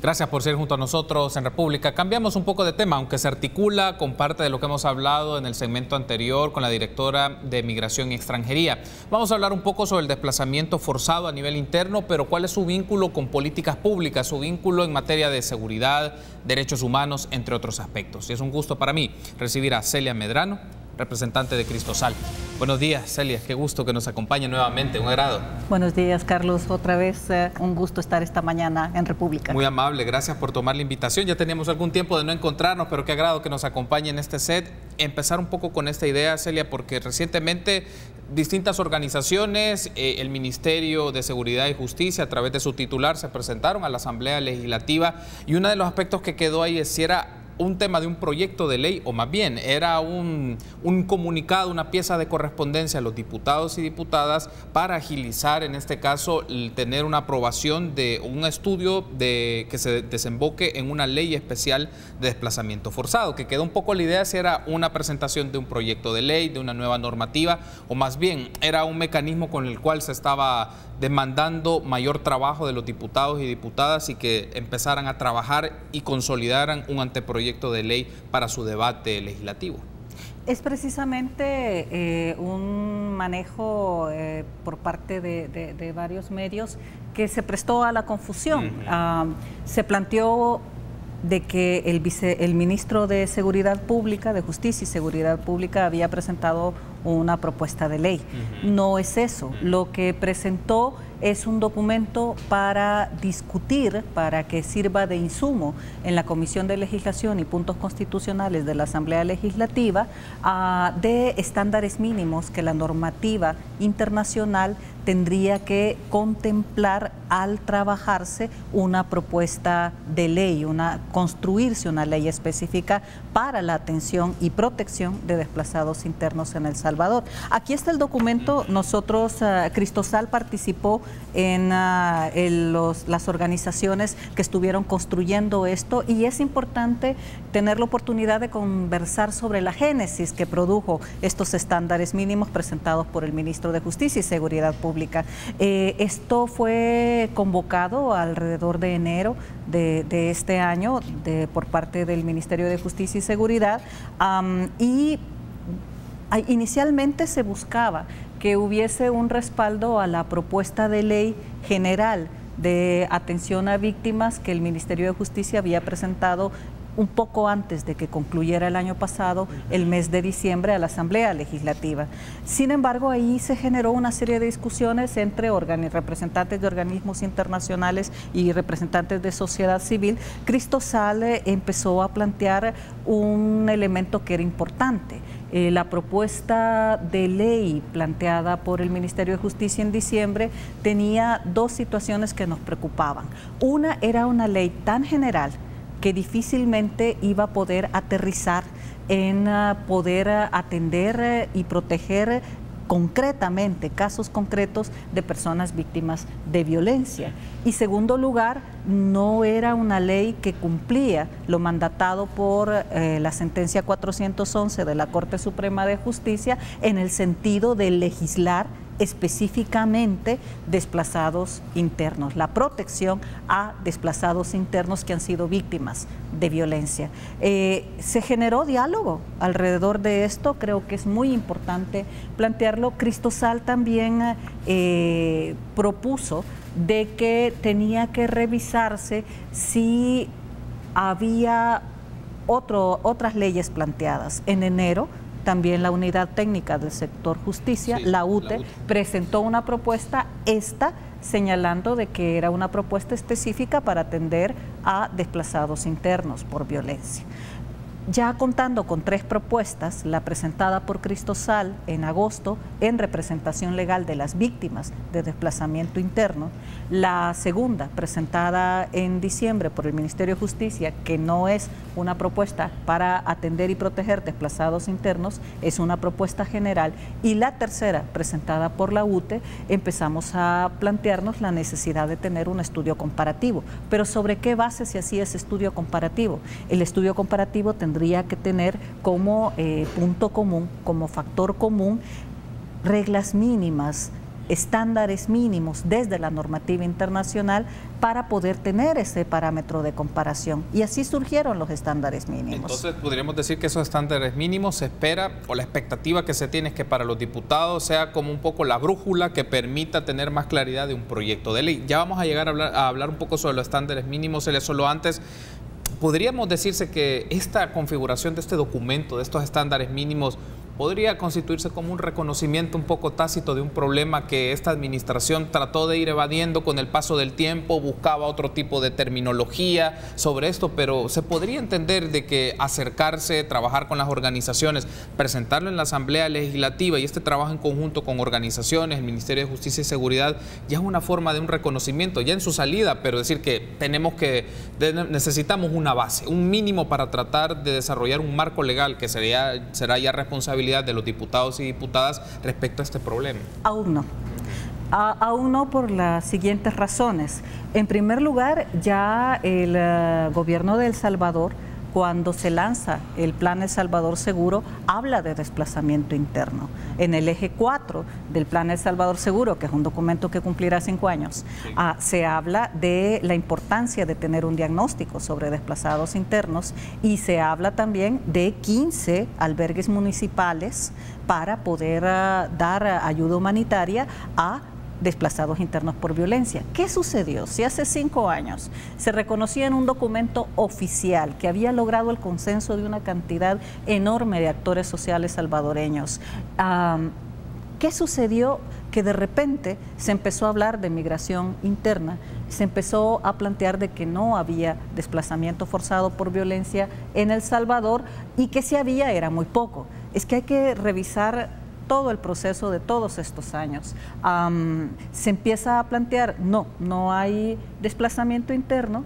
Gracias por ser junto a nosotros en República. Cambiamos un poco de tema, aunque se articula con parte de lo que hemos hablado en el segmento anterior con la directora de Migración y Extranjería. Vamos a hablar un poco sobre el desplazamiento forzado a nivel interno, pero cuál es su vínculo con políticas públicas, su vínculo en materia de seguridad, derechos humanos, entre otros aspectos. Y es un gusto para mí recibir a Celia Medrano, representante de Cristosal. Buenos días, Celia, qué gusto que nos acompañe nuevamente, un agrado. Buenos días, Carlos, otra vez un gusto estar esta mañana en República. Muy amable, gracias por tomar la invitación. Ya teníamos algún tiempo de no encontrarnos, pero qué agrado que nos acompañe en este set. Empezar un poco con esta idea, Celia, porque recientemente distintas organizaciones, el Ministerio de Seguridad y Justicia, a través de su titular, se presentaron a la Asamblea Legislativa y uno de los aspectos que quedó ahí es si era un tema de un proyecto de ley, o más bien era un comunicado, una pieza de correspondencia a los diputados y diputadas para agilizar, en este caso, el tener una aprobación de un estudio que se desemboque en una ley especial de desplazamiento forzado, que quedó un poco la idea si era una presentación de un proyecto de ley, de una nueva normativa, o más bien era un mecanismo con el cual se estaba demandando mayor trabajo de los diputados y diputadas y que empezaran a trabajar y consolidaran un anteproyecto de ley para su debate legislativo. Es precisamente un manejo por parte de varios medios que se prestó a la confusión. Se planteó de que el ministro de Seguridad Pública, de Justicia y Seguridad Pública, había presentado una propuesta de ley. No es eso. Lo que presentó es un documento para discutir, para que sirva de insumo en la Comisión de Legislación y Puntos Constitucionales de la Asamblea Legislativa, de estándares mínimos que la normativa internacional tendría que contemplar al trabajarse una propuesta de ley, construirse una ley específica para la atención y protección de desplazados internos en El Salvador. Aquí está el documento. Nosotros, Cristosal participó en las organizaciones que estuvieron construyendo esto, y es importante tener la oportunidad de conversar sobre la génesis que produjo estos estándares mínimos presentados por el ministro de Justicia y Seguridad Pública. Esto fue convocado alrededor de enero de este año por parte del Ministerio de Justicia y Seguridad, inicialmente se buscaba que hubiese un respaldo a la propuesta de ley general de atención a víctimas que el Ministerio de Justicia había presentado un poco antes de que concluyera el año pasado, el mes de diciembre, a la Asamblea Legislativa. Sin embargo, ahí se generó una serie de discusiones entre representantes de organismos internacionales y representantes de sociedad civil. Cristosal empezó a plantear un elemento que era importante. La propuesta de ley planteada por el Ministerio de Justicia en diciembre tenía dos situaciones que nos preocupaban. Una era una ley tan general que difícilmente iba a poder aterrizar en poder atender y proteger concretamente casos concretos de personas víctimas de violencia. Y segundo lugar, no era una ley que cumplía lo mandatado por la sentencia 411 de la Corte Suprema de Justicia en el sentido de legislar específicamente desplazados internos, la protección a desplazados internos que han sido víctimas de violencia. Se generó diálogo alrededor de esto, creo que es muy importante plantearlo. Cristosal también propuso de que tenía que revisarse si había otras leyes planteadas. En enero, también la Unidad Técnica del Sector Justicia, sí, la UTE, presentó una propuesta, señalando de que era una propuesta específica para atender a desplazados internos por violencia. Ya contando con tres propuestas, la presentada por Cristosal en agosto en representación legal de las víctimas de desplazamiento interno, la segunda presentada en diciembre por el Ministerio de Justicia, que no es una propuesta para atender y proteger desplazados internos, es una propuesta general, y la tercera presentada por la UTE, empezamos a plantearnos la necesidad de tener un estudio comparativo. Pero ¿sobre qué base se hacía ese estudio comparativo? El estudio comparativo tendría que tener como punto común, como factor común, reglas mínimas estándares mínimos desde la normativa internacional para poder tener ese parámetro de comparación. Y así surgieron los estándares mínimos. Entonces, podríamos decir que esos estándares mínimos se espera, o la expectativa que se tiene es que para los diputados sea como un poco la brújula que permita tener más claridad de un proyecto de ley. Ya vamos a llegar a hablar un poco sobre los estándares mínimos, solo antes. ¿Podríamos decirse que esta configuración de este documento, de estos estándares mínimos, podría constituirse como un reconocimiento un poco tácito de un problema que esta administración trató de ir evadiendo con el paso del tiempo, buscaba otro tipo de terminología sobre esto, pero se podría entender de que acercarse, trabajar con las organizaciones, presentarlo en la Asamblea Legislativa y este trabajo en conjunto con organizaciones, el Ministerio de Justicia y Seguridad, ya es una forma de un reconocimiento, ya en su salida, pero decir que necesitamos una base, un mínimo para tratar de desarrollar un marco legal que será ya responsabilidad de los diputados y diputadas respecto a este problema. Aún no. Aún no, por las siguientes razones. En primer lugar, ya el gobierno de El Salvador, cuando se lanza el Plan El Salvador Seguro, habla de desplazamiento interno. En el eje 4 del Plan El Salvador Seguro, que es un documento que cumplirá 5 años, se habla de la importancia de tener un diagnóstico sobre desplazados internos y se habla también de 15 albergues municipales para poder dar ayuda humanitaria a desplazados internos por violencia. ¿Qué sucedió? Si hace 5 años se reconocía en un documento oficial que había logrado el consenso de una cantidad enorme de actores sociales salvadoreños, ¿qué sucedió? Que de repente se empezó a hablar de migración interna, se empezó a plantear de que no había desplazamiento forzado por violencia en El Salvador y que si había era muy poco. Es que hay que revisar todo el proceso de todos estos años. Se empieza a plantear, no hay desplazamiento interno,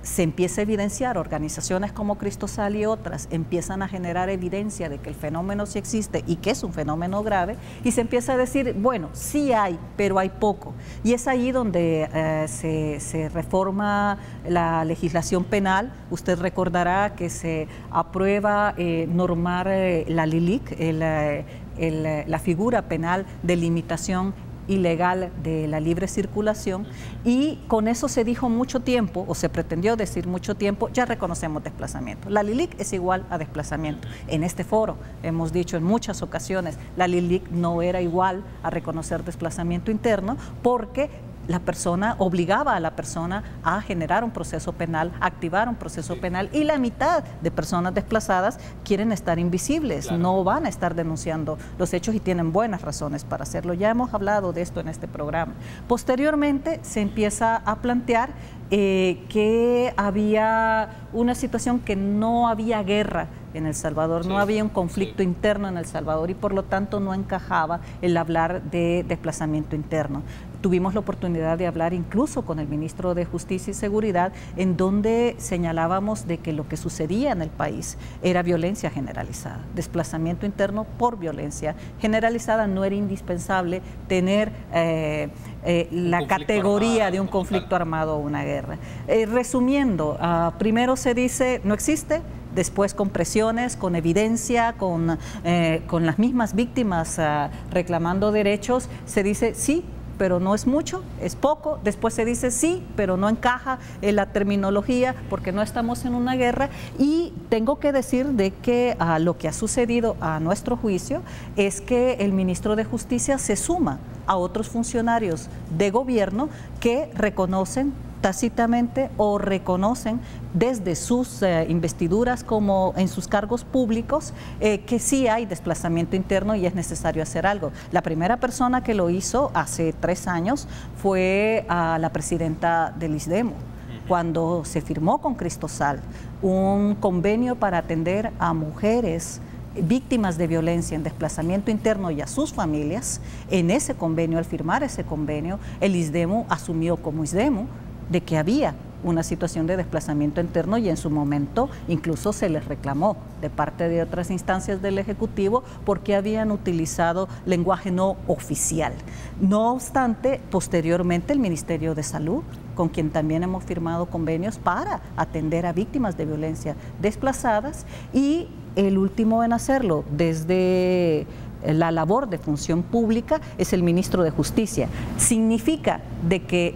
se empieza a evidenciar, organizaciones como Cristosal y otras empiezan a generar evidencia de que el fenómeno sí existe y que es un fenómeno grave, y se empieza a decir, bueno, sí hay, pero hay poco. Y es ahí donde se reforma la legislación penal. Usted recordará que se aprueba normar la LILIC, la figura penal de limitación ilegal de la libre circulación, y con eso se dijo mucho tiempo, o se pretendió decir mucho tiempo, ya reconocemos desplazamiento. La LILIC es igual a desplazamiento. En este foro hemos dicho en muchas ocasiones, la LILIC no era igual a reconocer desplazamiento interno porque la persona obligaba a la persona a generar un proceso penal, activar un proceso penal, y la mitad de personas desplazadas quieren estar invisibles, no van a estar denunciando los hechos y tienen buenas razones para hacerlo. Ya hemos hablado de esto en este programa. Posteriormente se empieza a plantear que había una situación, que no había guerra en El Salvador, no había un conflicto interno en El Salvador y por lo tanto no encajaba el hablar de desplazamiento interno. Tuvimos la oportunidad de hablar incluso con el ministro de Justicia y Seguridad, en donde señalábamos de que lo que sucedía en el país era violencia generalizada, desplazamiento interno por violencia generalizada. No era indispensable tener la categoría de un conflicto armado o una guerra. Resumiendo, primero se dice no existe, después con presiones, con evidencia, con las mismas víctimas reclamando derechos, se dice sí, pero no es mucho, es poco. Después se dice sí, pero no encaja en la terminología porque no estamos en una guerra. Y tengo que decir de que lo que ha sucedido a nuestro juicio es que el ministro de Justicia se suma a otros funcionarios de gobierno que reconocen tácitamente o reconocen desde sus investiduras como en sus cargos públicos que sí hay desplazamiento interno y es necesario hacer algo. La primera persona que lo hizo hace 3 años fue la presidenta del ISDEMU, cuando se firmó con Cristosal un convenio para atender a mujeres víctimas de violencia en desplazamiento interno y a sus familias. En ese convenio, al firmar ese convenio, el ISDEMU asumió como ISDEMU de que había una situación de desplazamiento interno y en su momento incluso se les reclamó de parte de otras instancias del Ejecutivo porque habían utilizado lenguaje no oficial. No obstante, posteriormente el Ministerio de Salud, con quien también hemos firmado convenios para atender a víctimas de violencia desplazadas, y el último en hacerlo desde la labor de función pública es el ministro de Justicia. Significa de que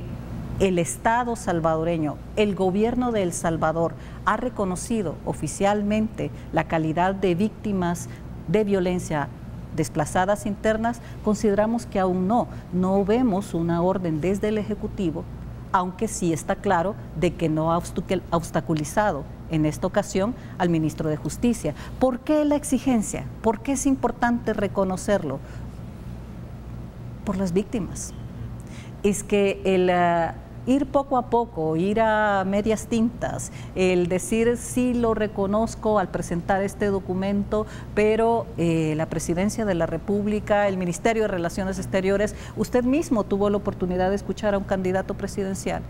el Estado salvadoreño, el gobierno de El Salvador, ha reconocido oficialmente la calidad de víctimas de violencia desplazadas internas. Consideramos que aún no vemos una orden desde el Ejecutivo, aunque sí está claro de que no ha obstaculizado en esta ocasión al ministro de Justicia. ¿Por qué la exigencia? ¿Por qué es importante reconocerlo? Por las víctimas. Es que el ir poco a poco, ir a medias tintas, el decir sí lo reconozco al presentar este documento, pero la Presidencia de la República, el Ministerio de Relaciones Exteriores, usted mismo tuvo la oportunidad de escuchar a un candidato presidencial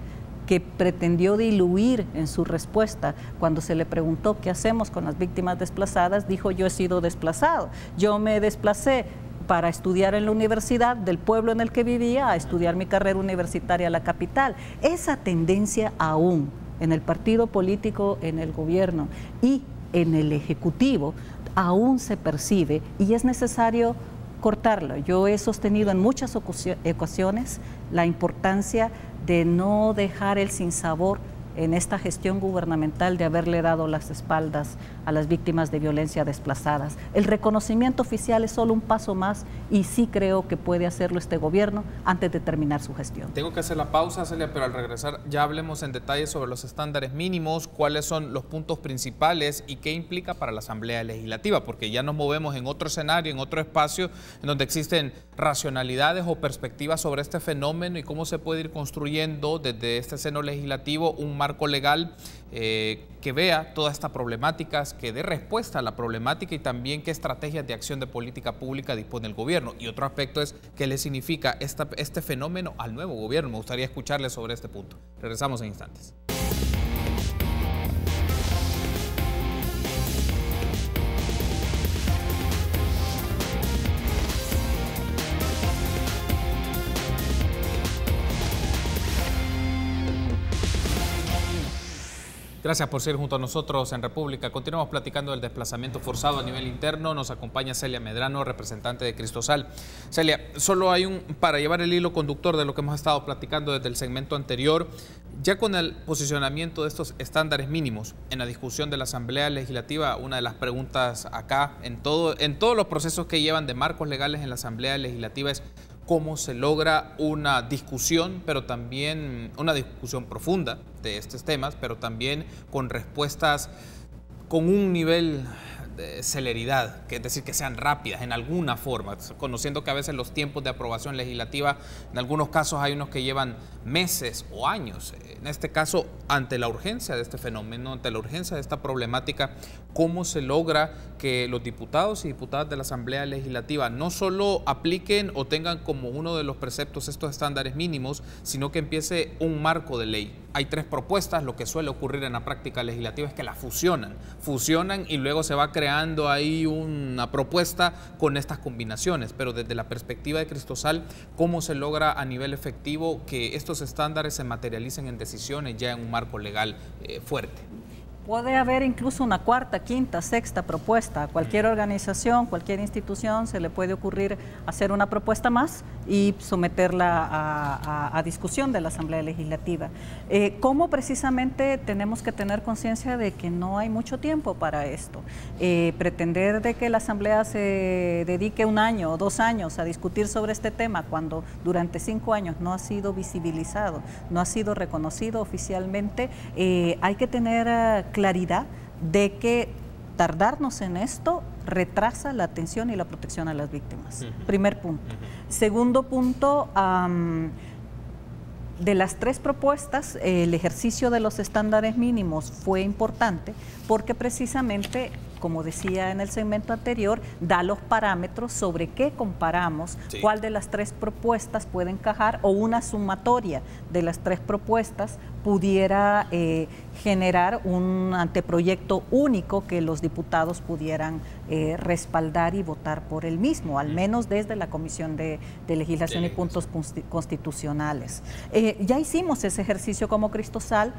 que pretendió diluir en su respuesta cuando se le preguntó qué hacemos con las víctimas desplazadas. Dijo: yo he sido desplazado, yo me desplacé para estudiar en la universidad del pueblo en el que vivía a estudiar mi carrera universitaria a la capital. Esa tendencia aún en el partido político, en el gobierno y en el Ejecutivo aún se percibe y es necesario cortarlo. Yo he sostenido en muchas ocasiones la importancia de no dejar el sinsabor en esta gestión gubernamental de haberle dado las espaldas a las víctimas de violencia desplazadas. El reconocimiento oficial es solo un paso más y sí creo que puede hacerlo este gobierno antes de terminar su gestión. Tengo que hacer la pausa, Celia, pero al regresar ya hablemos en detalle sobre los estándares mínimos, cuáles son los puntos principales y qué implica para la Asamblea Legislativa, porque ya nos movemos en otro escenario, en otro espacio, en donde existen racionalidades o perspectivas sobre este fenómeno y cómo se puede ir construyendo desde este seno legislativo un marco legal que vea todas estas problemáticas, que dé respuesta a la problemática y también qué estrategias de acción de política pública dispone el gobierno. Y otro aspecto es qué le significa este fenómeno al nuevo gobierno. Me gustaría escucharle sobre este punto. Regresamos en instantes. Gracias por seguir junto a nosotros en República. Continuamos platicando del desplazamiento forzado a nivel interno. Nos acompaña Celia Medrano, representante de Cristosal. Celia, solo hay para llevar el hilo conductor de lo que hemos estado platicando desde el segmento anterior, ya con el posicionamiento de estos estándares mínimos en la discusión de la Asamblea Legislativa, una de las preguntas acá en todos los procesos que llevan de marcos legales en la Asamblea Legislativa es cómo se logra una discusión, pero también una discusión profunda de estos temas, pero también con respuestas con un nivel de celeridad, que es decir, que sean rápidas en alguna forma, conociendo que a veces los tiempos de aprobación legislativa, en algunos casos hay unos que llevan meses o años. En este caso, ante la urgencia de este fenómeno, ante la urgencia de esta problemática, ¿cómo se logra que los diputados y diputadas de la Asamblea Legislativa no solo apliquen o tengan como uno de los preceptos estos estándares mínimos, sino que empiece un marco de ley? Hay 3 propuestas, lo que suele ocurrir en la práctica legislativa es que las fusionan y luego se va creando ahí una propuesta con estas combinaciones, pero desde la perspectiva de Cristosal, ¿cómo se logra a nivel efectivo que estos estándares se materialicen en decisiones ya en un marco legal fuerte? Puede haber incluso una 4ª, 5ª, 6ª propuesta. A cualquier organización, cualquier institución se le puede ocurrir hacer una propuesta más y someterla a discusión de la Asamblea Legislativa. ¿Cómo precisamente tenemos que tener conciencia de que no hay mucho tiempo para esto? Pretender de que la Asamblea se dedique 1 año o 2 años a discutir sobre este tema cuando durante 5 años no ha sido visibilizado, no ha sido reconocido oficialmente, hay que tener claridad de que tardarnos en esto retrasa la atención y la protección a las víctimas. Primer punto. Segundo punto, de las 3 propuestas, el ejercicio de los estándares mínimos fue importante porque precisamente, como decía en el segmento anterior, da los parámetros sobre qué comparamos, cuál de las 3 propuestas puede encajar o una sumatoria de las 3 propuestas pudiera generar un anteproyecto único que los diputados pudieran respaldar y votar por el mismo, al menos desde la Comisión de Legislación y Puntos Constitucionales. Ya hicimos ese ejercicio como Cristosal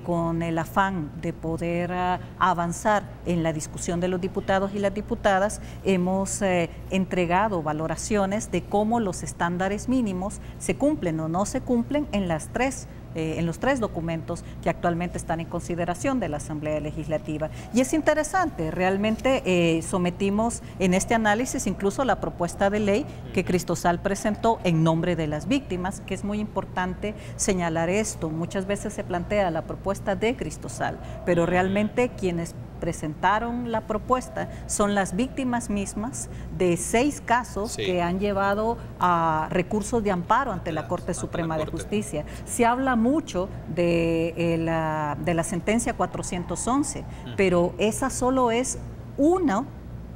con el afán de poder avanzar en la discusión de los diputados y las diputadas. Hemos entregado valoraciones de cómo los estándares mínimos se cumplen o no se cumplen en los tres documentos que actualmente están en consideración de la Asamblea Legislativa. Y es interesante, realmente sometimos en este análisis incluso la propuesta de ley que Cristosal presentó en nombre de las víctimas, que es muy importante señalar esto. Muchas veces se plantea la propuesta de Cristosal, pero realmente quienes presentaron la propuesta son las víctimas mismas de 6 casos que han llevado a recursos de amparo ante la Corte Suprema de Justicia. Se habla mucho de la sentencia 411, pero esa solo es uno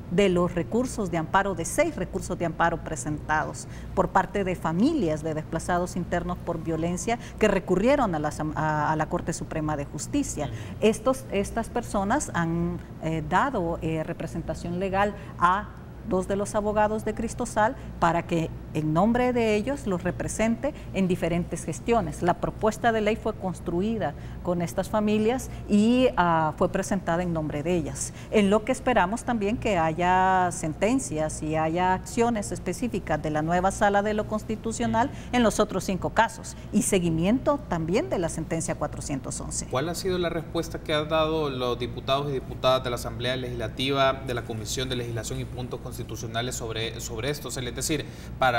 de los recursos de amparo, de 6 recursos de amparo presentados por parte de familias de desplazados internos por violencia que recurrieron a la Corte Suprema de Justicia. Estas personas han dado representación legal a 2 de los abogados de Cristosal para que en nombre de ellos los represente en diferentes gestiones. La propuesta de ley fue construida con estas familias y fue presentada en nombre de ellas. En lo que esperamos también que haya sentencias y haya acciones específicas de la nueva Sala de lo Constitucional en los otros 5 casos y seguimiento también de la sentencia 411. ¿Cuál ha sido la respuesta que han dado los diputados y diputadas de la Asamblea Legislativa, de la Comisión de Legislación y Puntos Constitucionales sobre esto? Es decir,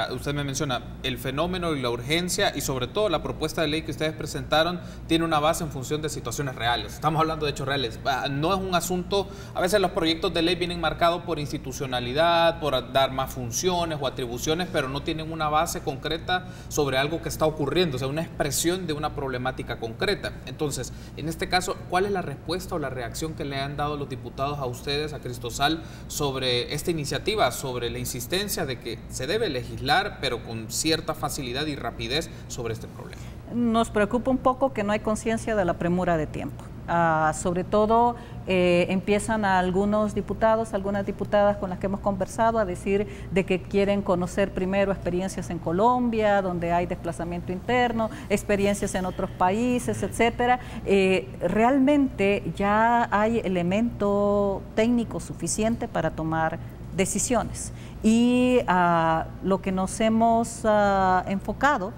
usted me menciona el fenómeno y la urgencia y sobre todo la propuesta de ley que ustedes presentaron tiene una base en función de situaciones reales. Estamos hablando de hechos reales. No es un asunto, a veces los proyectos de ley vienen marcados por institucionalidad, por dar más funciones o atribuciones, pero no tienen una base concreta sobre algo que está ocurriendo, o sea, una expresión de una problemática concreta. Entonces, en este caso, ¿cuál es la respuesta o la reacción que le han dado los diputados a ustedes, a Cristosal, sobre esta iniciativa, sobre la insistencia de que se debe legislar, pero con cierta facilidad y rapidez sobre este problema? Nos preocupa un poco que no hay conciencia de la premura de tiempo. Sobre todo empiezan algunos diputados, algunas diputadas con las que hemos conversado a decir de que quieren conocer primero experiencias en Colombia, donde hay desplazamiento interno, experiencias en otros países, etcétera. Realmente ya hay elemento técnico suficiente para tomar decisiones y lo que nos hemos enfocado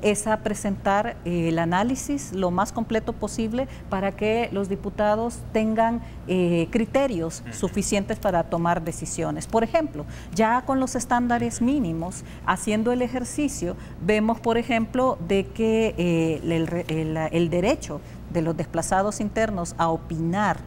es a presentar el análisis lo más completo posible para que los diputados tengan criterios suficientes para tomar decisiones. Por ejemplo, ya con los estándares mínimos, haciendo el ejercicio, vemos, por ejemplo, de que el derecho de los desplazados internos a opinar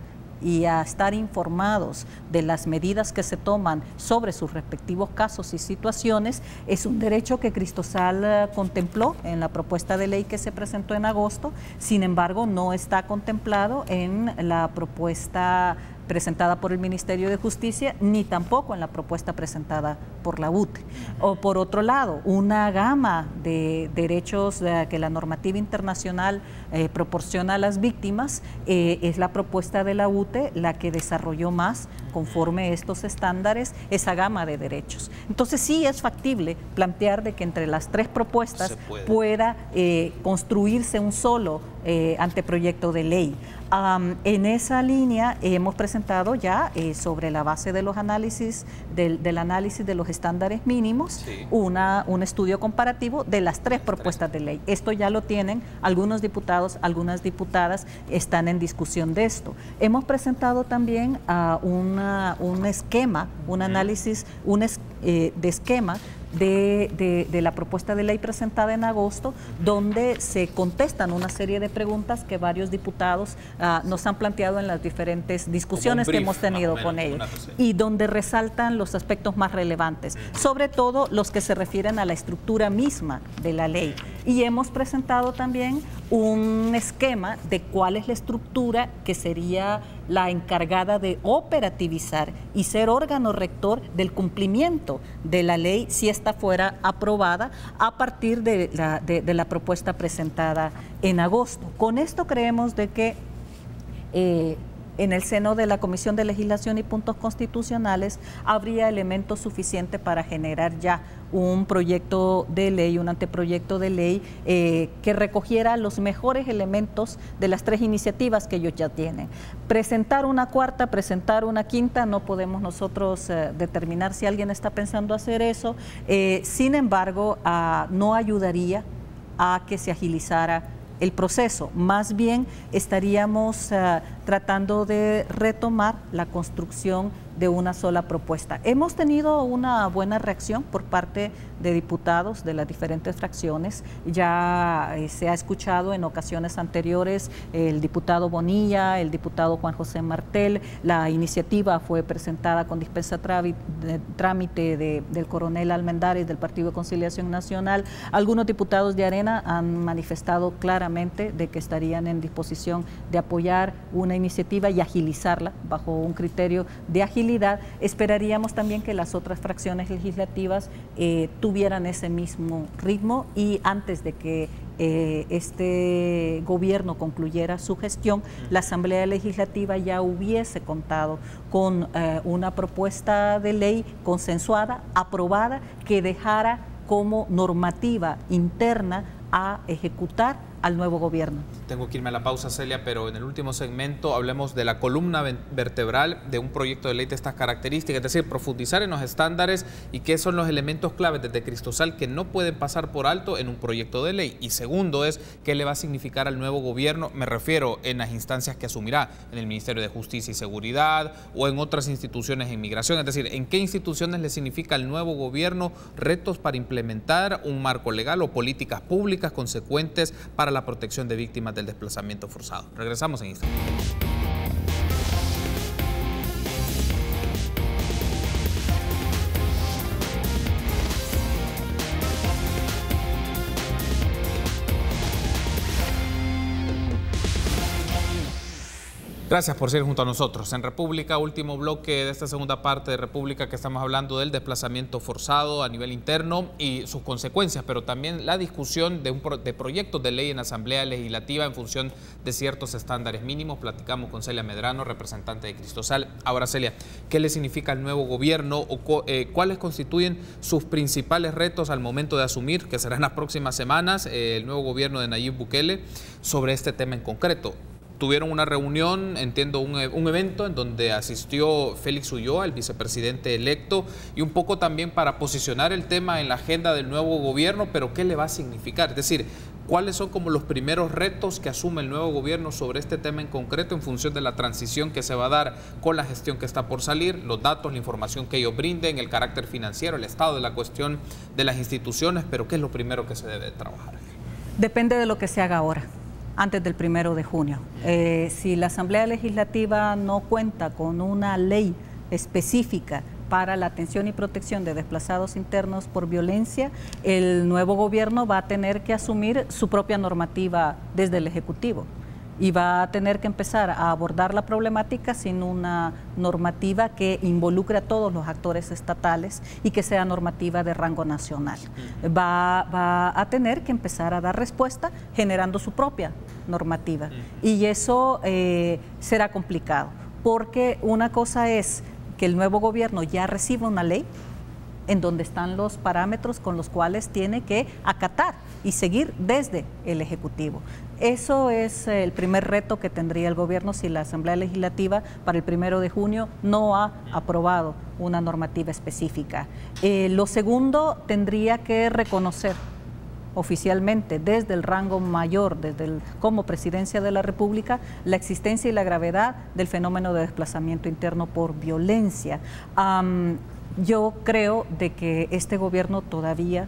y a estar informados de las medidas que se toman sobre sus respectivos casos y situaciones es un derecho que Cristosal contempló en la propuesta de ley que se presentó en agosto. Sin embargo, no está contemplado en la propuesta presentada por el Ministerio de Justicia, ni tampoco en la propuesta presentada por la UTE. O por otro lado, una gama de derechos que la normativa internacional proporciona a las víctimas, es la propuesta de la UTE la que desarrolló más, conforme estos estándares, esa gama de derechos. Entonces sí es factible plantear de que entre las 3 propuestas pueda construirse un solo anteproyecto de ley. En esa línea hemos presentado ya sobre la base de los análisis del análisis de los estándares mínimos, un estudio comparativo de las 3 propuestas de ley. Esto ya lo tienen algunos diputados, algunas diputadas están en discusión de esto. Hemos presentado también un esquema, un análisis de esquema de la propuesta de ley presentada en agosto, donde se contestan una serie de preguntas que varios diputados nos han planteado en las diferentes discusiones que hemos tenido con ellos y donde resaltan los aspectos más relevantes, sobre todo los que se refieren a la estructura misma de la ley. Y hemos presentado también un esquema de cuál es la estructura que sería la encargada de operativizar y ser órgano rector del cumplimiento de la ley, si es esta fuera aprobada a partir de la propuesta presentada en agosto. Con esto creemos de que en el seno de la Comisión de Legislación y Puntos Constitucionales habría elementos suficientes para generar ya un proyecto de ley, un anteproyecto de ley que recogiera los mejores elementos de las 3 iniciativas que ellos ya tienen. Presentar una cuarta, presentar una quinta, no podemos nosotros determinar si alguien está pensando hacer eso. Sin embargo, no ayudaría a que se agilizara el proceso. Más bien estaríamos tratando de retomar la construcción de una sola propuesta. Hemos tenido una buena reacción por parte de diputados de las diferentes fracciones. Ya se ha escuchado en ocasiones anteriores el diputado Bonilla, el diputado Juan José Martel. La iniciativa fue presentada con dispensa trámite del coronel Almendares del Partido de Conciliación Nacional. Algunos diputados de Arena han manifestado claramente de que estarían en disposición de apoyar una iniciativa y agilizarla bajo un criterio de agilidad. Esperaríamos también que las otras fracciones legislativas tuvieran ese mismo ritmo y antes de que este gobierno concluyera su gestión, la Asamblea Legislativa ya hubiese contado con una propuesta de ley consensuada, aprobada, que dejara como normativa interna a ejecutar al nuevo gobierno. Tengo que irme a la pausa, Celia, pero en el último segmento hablemos de la columna vertebral de un proyecto de ley de estas características, es decir, profundizar en los estándares y qué son los elementos claves desde Cristosal que no pueden pasar por alto en un proyecto de ley. Y segundo es, ¿qué le va a significar al nuevo gobierno? Me refiero en las instancias que asumirá, en el Ministerio de Justicia y Seguridad o en otras instituciones de inmigración, es decir, ¿en qué instituciones le significa al nuevo gobierno retos para implementar un marco legal o políticas públicas consecuentes para la protección de víctimas del desplazamiento forzado? Regresamos en instantes. Gracias por seguir junto a nosotros. En República, último bloque de esta segunda parte de República, que estamos hablando del desplazamiento forzado a nivel interno y sus consecuencias, pero también la discusión de proyectos de ley en Asamblea Legislativa en función de ciertos estándares mínimos. Platicamos con Celia Medrano, representante de Cristosal. Ahora, Celia, ¿qué le significa al nuevo gobierno o cuáles constituyen sus principales retos al momento de asumir, que serán las próximas semanas, el nuevo gobierno de Nayib Bukele, sobre este tema en concreto? Tuvieron una reunión, entiendo, un evento en donde asistió Félix Ulloa, el vicepresidente electo, y un poco también para posicionar el tema en la agenda del nuevo gobierno, pero ¿qué le va a significar? Es decir, ¿cuáles son como los primeros retos que asume el nuevo gobierno sobre este tema en concreto en función de la transición que se va a dar con la gestión que está por salir, los datos, la información que ellos brinden, el carácter financiero, el estado de la cuestión de las instituciones, pero qué es lo primero que se debe trabajar? Depende de lo que se haga ahora, antes del 1 de junio. Si la Asamblea Legislativa no cuenta con una ley específica para la atención y protección de desplazados internos por violencia, el nuevo gobierno va a tener que asumir su propia normativa desde el Ejecutivo y va a tener que empezar a abordar la problemática sin una normativa que involucre a todos los actores estatales y que sea normativa de rango nacional. Va a tener que empezar a dar respuesta generando su propia normativa y eso será complicado, porque una cosa es que el nuevo gobierno ya reciba una ley en donde están los parámetros con los cuales tiene que acatar y seguir desde el Ejecutivo. Eso es el primer reto que tendría el gobierno si la Asamblea Legislativa para el 1 de junio no ha aprobado una normativa específica. Lo segundo, tendría que reconocer oficialmente desde el rango mayor, como Presidencia de la República, la existencia y la gravedad del fenómeno de desplazamiento interno por violencia. Yo creo de que este gobierno todavía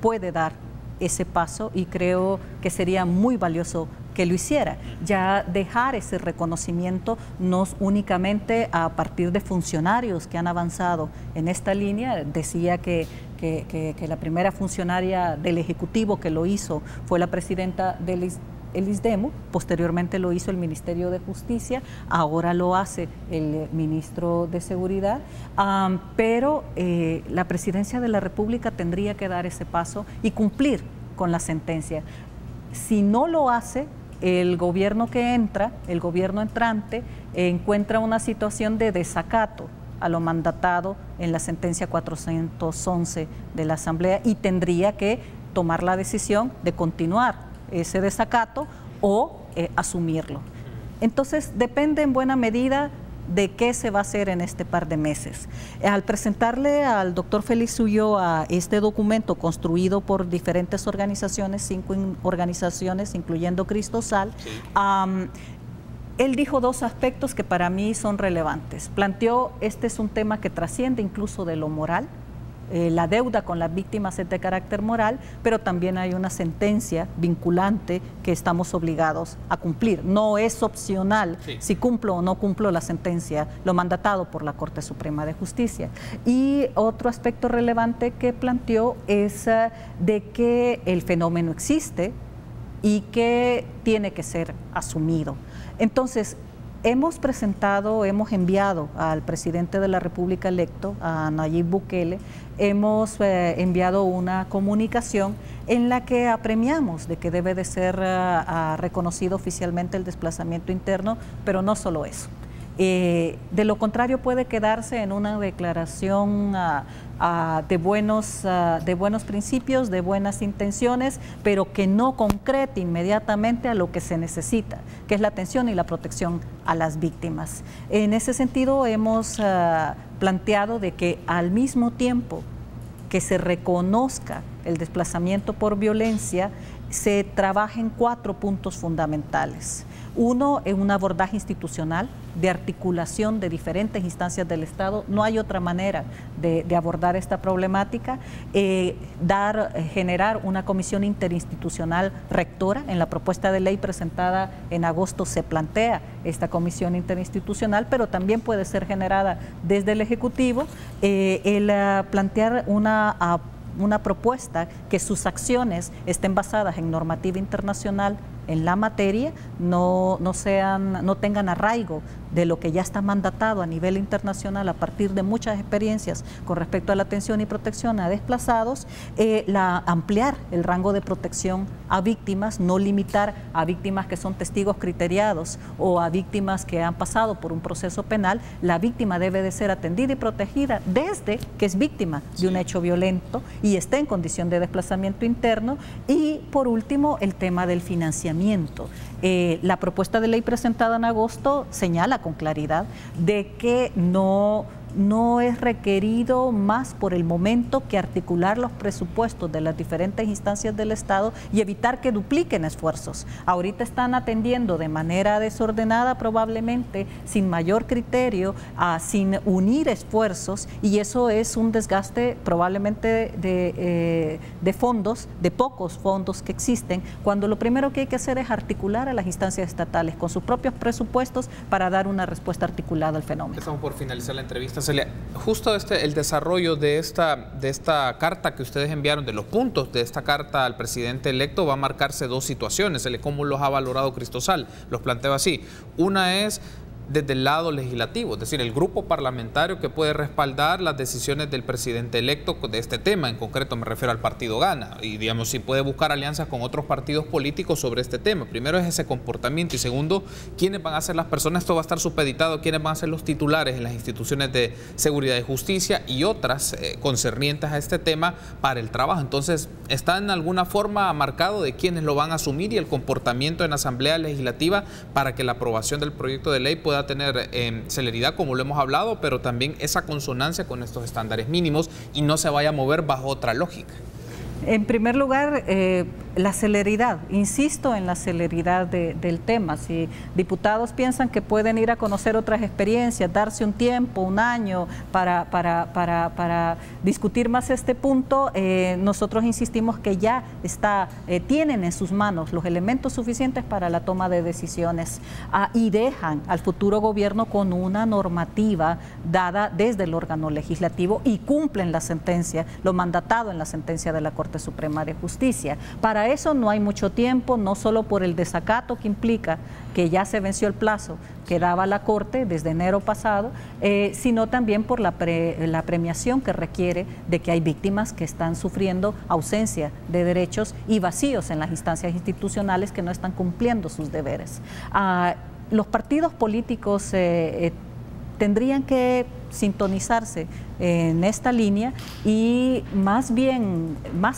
puede dar ese paso y creo que sería muy valioso que lo hiciera, ya dejar ese reconocimiento no únicamente a partir de funcionarios que han avanzado en esta línea. Decía que la primera funcionaria del Ejecutivo que lo hizo fue la presidenta del el ISDEMU, posteriormente lo hizo el Ministerio de Justicia, ahora lo hace el Ministro de Seguridad, pero la Presidencia de la República tendría que dar ese paso y cumplir con la sentencia. Si no lo hace, el gobierno que entra, el gobierno entrante, encuentra una situación de desacato a lo mandatado en la sentencia 411 de la Asamblea y tendría que tomar la decisión de continuar ese desacato o asumirlo. Entonces, depende en buena medida de qué se va a hacer en este par de meses. Al presentarle al doctor Félix Ulloa este documento construido por diferentes organizaciones, 5 organizaciones, incluyendo Cristosal, sí. Él dijo 2 aspectos que para mí son relevantes. Planteó, este es un tema que trasciende incluso de lo moral, la deuda con las víctimas es de carácter moral, pero también hay una sentencia vinculante que estamos obligados a cumplir. No es opcional si cumplo o no cumplo la sentencia, lo mandatado por la Corte Suprema de Justicia. Y otro aspecto relevante que planteó es de que el fenómeno existe y que tiene que ser asumido. Entonces, hemos enviado al presidente de la República electo, a Nayib Bukele, hemos enviado una comunicación en la que apremiamos de que debe de ser reconocido oficialmente el desplazamiento interno, pero no solo eso. De lo contrario puede quedarse en una declaración de buenos principios, de buenas intenciones, pero que no concrete inmediatamente a lo que se necesita, que es la atención y la protección a las víctimas. En ese sentido hemos planteado de que al mismo tiempo que se reconozca el desplazamiento por violencia, se trabaja en 4 puntos fundamentales. Uno, en un abordaje institucional de articulación de diferentes instancias del Estado. No hay otra manera de abordar esta problemática. Generar una comisión interinstitucional rectora. En la propuesta de ley presentada en agosto se plantea esta comisión interinstitucional, pero también puede ser generada desde el Ejecutivo. Plantear una propuesta que sus acciones estén basadas en normativa internacional en la materia, no tengan arraigo de lo que ya está mandatado a nivel internacional a partir de muchas experiencias con respecto a la atención y protección a desplazados, ampliar el rango de protección a víctimas, no limitar a víctimas que son testigos criteriados o a víctimas que han pasado por un proceso penal. La víctima debe de ser atendida y protegida desde que es víctima de un hecho violento y esté en condición de desplazamiento interno. Y por último, el tema del financiamiento. La propuesta de ley presentada en agosto señala con claridad de que no es requerido más por el momento que articular los presupuestos de las diferentes instancias del Estado y evitar que dupliquen esfuerzos. Ahorita están atendiendo de manera desordenada, probablemente sin mayor criterio, sin unir esfuerzos, y eso es un desgaste probablemente de fondos, de pocos fondos que existen, cuando lo primero que hay que hacer es articular a las instancias estatales con sus propios presupuestos para dar una respuesta articulada al fenómeno. Estamos por finalizar la entrevista. Celia, justo el desarrollo de esta carta que ustedes enviaron, de los puntos de esta carta al presidente electo, va a marcarse 2 situaciones. ¿Cómo los ha valorado Cristosal? Los planteo así. Una es desde el lado legislativo, es decir, el grupo parlamentario que puede respaldar las decisiones del presidente electo de este tema. En concreto me refiero al partido Gana, y digamos, si puede buscar alianzas con otros partidos políticos sobre este tema. Primero es ese comportamiento, y segundo, quiénes van a ser las personas. Esto va a estar supeditado, quiénes van a ser los titulares en las instituciones de seguridad y justicia y otras concernientes a este tema para el trabajo. Entonces, está en alguna forma marcado de quiénes lo van a asumir y el comportamiento en la Asamblea Legislativa para que la aprobación del proyecto de ley pueda tener celeridad, como lo hemos hablado, pero también esa consonancia con estos estándares mínimos y no se vaya a mover bajo otra lógica. En primer lugar, la celeridad, insisto en la celeridad del tema. Si diputados piensan que pueden ir a conocer otras experiencias, darse un tiempo, un año para discutir más este punto, nosotros insistimos que ya tienen en sus manos los elementos suficientes para la toma de decisiones y dejan al futuro gobierno con una normativa dada desde el órgano legislativo y cumplen la sentencia, lo mandatado en la sentencia de la Corte Suprema de Justicia. Para Para eso no hay mucho tiempo, no solo por el desacato que implica que ya se venció el plazo que daba la Corte desde enero pasado, sino también por la premiación que requiere de que hay víctimas que están sufriendo ausencia de derechos y vacíos en las instancias institucionales que no están cumpliendo sus deberes. Los partidos políticos tendrían que sintonizarse en esta línea y más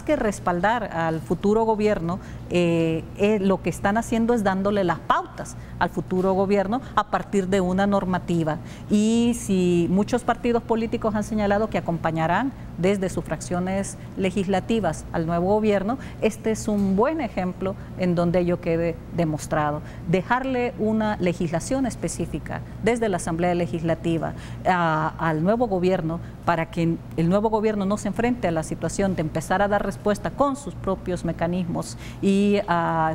que respaldar al futuro gobierno, lo que están haciendo es dándole las pautas al futuro gobierno a partir de una normativa. Y si muchos partidos políticos han señalado que acompañarán desde sus fracciones legislativas al nuevo gobierno, este es un buen ejemplo en donde ello quede demostrado. Dejarle una legislación específica desde la Asamblea Legislativa al nuevo gobierno para que el nuevo gobierno no se enfrente a la situación de empezar a dar respuesta con sus propios mecanismos y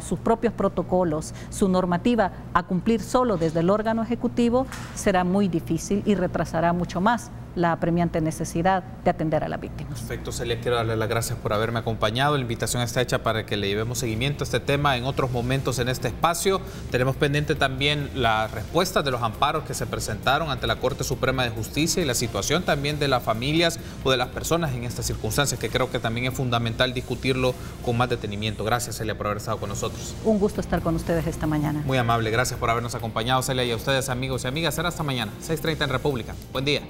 sus propios protocolos, su normativa a cumplir solo desde el órgano ejecutivo, será muy difícil y retrasará mucho más la apremiante necesidad de atender a las víctimas. Perfecto, Celia, quiero darle las gracias por haberme acompañado. La invitación está hecha para que le llevemos seguimiento a este tema en otros momentos en este espacio. Tenemos pendiente también las respuestas de los amparos que se presentaron ante la Corte Suprema de Justicia y la situación también de las familias o de las personas en estas circunstancias, que creo que también es fundamental discutirlo con más detenimiento. Gracias, Celia, por haber estado con nosotros. Un gusto estar con ustedes esta mañana. Muy amable, gracias por habernos acompañado, Celia, y a ustedes, amigos y amigas. Será hasta mañana, 6:30 en República. Buen día.